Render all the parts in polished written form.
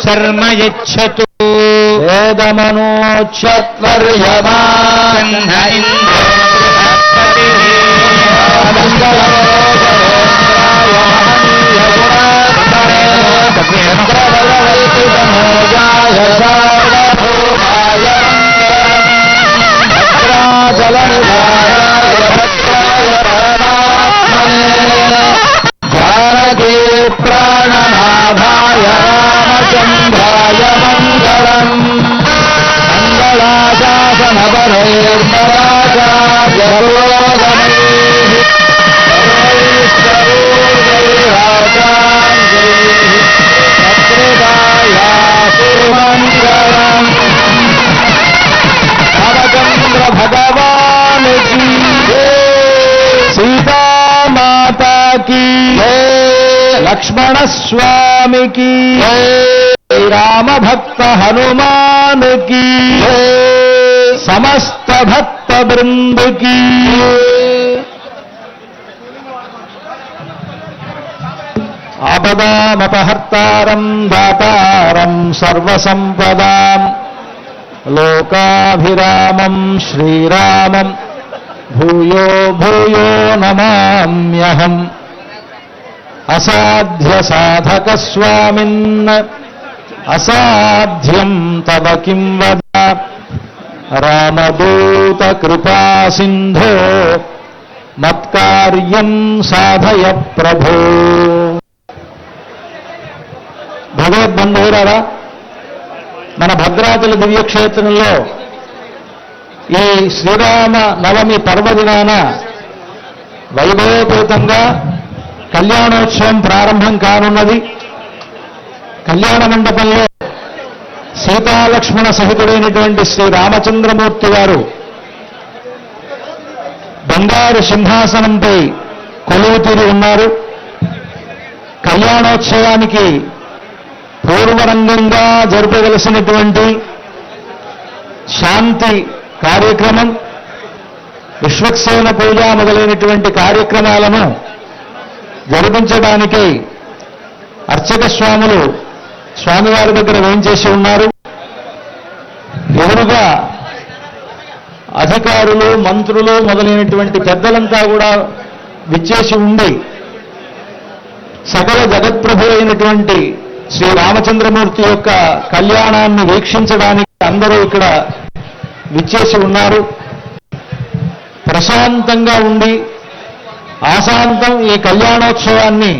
శర్మ యచ్చతు వేదమనోక్షత్వర్యమా జానకీ ప్రాణనాభాయ రామచంద్రాయ మంగళం రామచంద్ర భగవాన్ కీ సీతా మాతా కీ లక్ష్మణ స్వామి కీ రామ భక్త హనుమాన్ కీ సమస్త భక్త బృంద కీ ఆపదామపహర్తారం దాతారం సర్వసంపదాం లోకాభిరామం శ్రీరామం భూయో భూయో నమామ్యహం అసాధ్య సాధక స్వామిన్ అసాధ్యం తవ కిం వద రామదూత కృపా సింధో మత్కార్యం సాధయ ప్రభో. భగవద్బంధువులారా, మన భద్రాచల దివ్యక్షేత్రంలో ఈ శ్రీరామ నవమి పర్వదినాన వైభవపేతంగా కళ్యాణోత్సవం ప్రారంభం కానున్నది. కళ్యాణ మండపంలో సీతాలక్ష్మణ సహితుడైనటువంటి శ్రీ రామచంద్రమూర్తి గారు బంగారు సింహాసనంపై కొలువుతీరి ఉన్నారు. కళ్యాణోత్సవానికి పూర్వరంగంగా జరపవలసినటువంటి శాంతి కార్యక్రమం, విశ్వక్సేన పూజ మొదలైనటువంటి కార్యక్రమాలను జరిపించడానికై అర్చక స్వాములు స్వామివారి దగ్గర వేంచేసి ఉన్నారు. ఎదురుగా అధికారులు, మంత్రులు మొదలైనటువంటి పెద్దలంతా కూడా విచ్చేసి ఉండి సకల జగత్ప్రభు అయినటువంటి శ్రీ రామచంద్రమూర్తి యొక్క కళ్యాణాన్ని వీక్షించడానికి అందరూ ఇక్కడ విచ్చేసి ఉన్నారు. ప్రశాంతంగా ఉండి ఆశాంతం ఈ కళ్యాణోత్సవాన్ని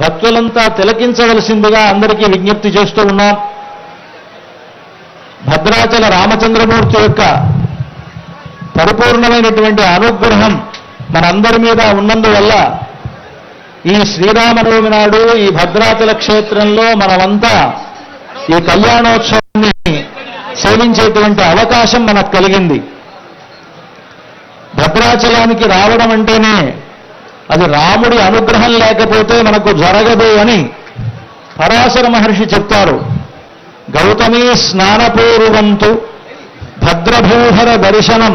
భక్తులంతా తిలకించవలసిందిగా అందరికీ విజ్ఞప్తి చేస్తూ ఉన్నాం. భద్రాచల రామచంద్రమూర్తి యొక్క పరిపూర్ణమైనటువంటి అనుగ్రహం మనందరి మీద ఉన్నందువల్ల ఈ శ్రీరామనవమి నాడు ఈ భద్రాచల క్షేత్రంలో మనమంతా ఈ కళ్యాణోత్సవాన్ని సేవించేటువంటి అవకాశం మనకు కలిగింది. భద్రాచలానికి రావడం అంటేనే అది రాముడి అనుగ్రహం లేకపోతే మనకు జరగదు అని పరాశర మహర్షి చెప్తారు. గౌతమీ స్నానపూర్వంతు భద్రభూధర దర్శనం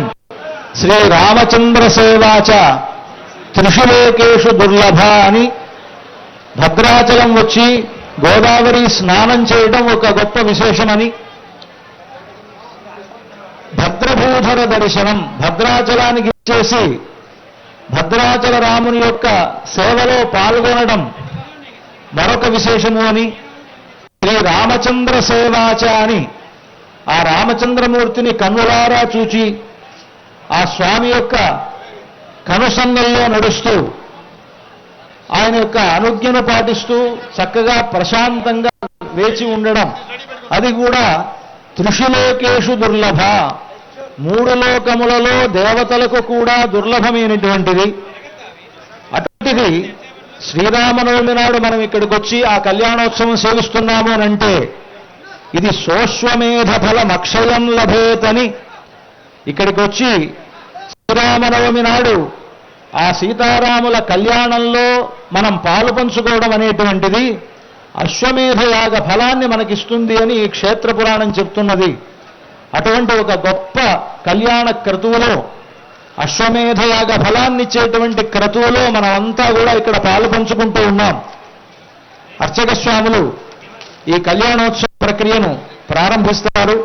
శ్రీ రామచంద్ర సేవాచ త్రిషులోకేషు దుర్లభ అని భద్రాచలం వచ్చి గోదావరి స్నానం చేయడం ఒక గొప్ప విశేషమని, భద్రభూధర దర్శనం భద్రాచలానికి చేసి భద్రాచల రాముని యొక్క సేవలో పాల్గొనడం మరొక విశేషము అని, శ్రీ రామచంద్ర సేవాచ అని ఆ రామచంద్రమూర్తిని కన్నులారా చూచి ఆ స్వామి యొక్క కనుసంగంలో నడుస్తూ ఆయన యొక్క అనుజ్ఞను పాటిస్తూ చక్కగా ప్రశాంతంగా వేచి ఉండడం, అది కూడా త్రిషులోకేషు దుర్లభ, మూడు లోకములలో దేవతలకు కూడా దుర్లభమైనటువంటిది. అటువంటిది శ్రీరామనవమి నాడు మనం ఇక్కడికి వచ్చి ఆ కళ్యాణోత్సవం సేవిస్తున్నాము అనంటే ఇది సోశ్వమేధ ఫలమక్షయం లభేతని ఇక్కడికి వచ్చి శ్రీరామనవమి నాడు ఆ సీతారాముల కళ్యాణంలో మనం పాలు పంచుకోవడం అనేటువంటిది అశ్వమేధ యాగ ఫలాన్ని మనకిస్తుంది అని ఈ క్షేత్ర పురాణం చెప్తున్నది. అటువంటి ఒక గొప్ప కళ్యాణ క్రతువులో, అశ్వమేధ యాగ ఫలాన్ని ఇచ్చేటువంటి క్రతువులో మనమంతా కూడా ఇక్కడ పాలు పంచుకుంటూ ఉన్నాం. అర్చక స్వాములు ఈ కళ్యాణోత్సవ ప్రక్రియను ప్రారంభిస్తారు.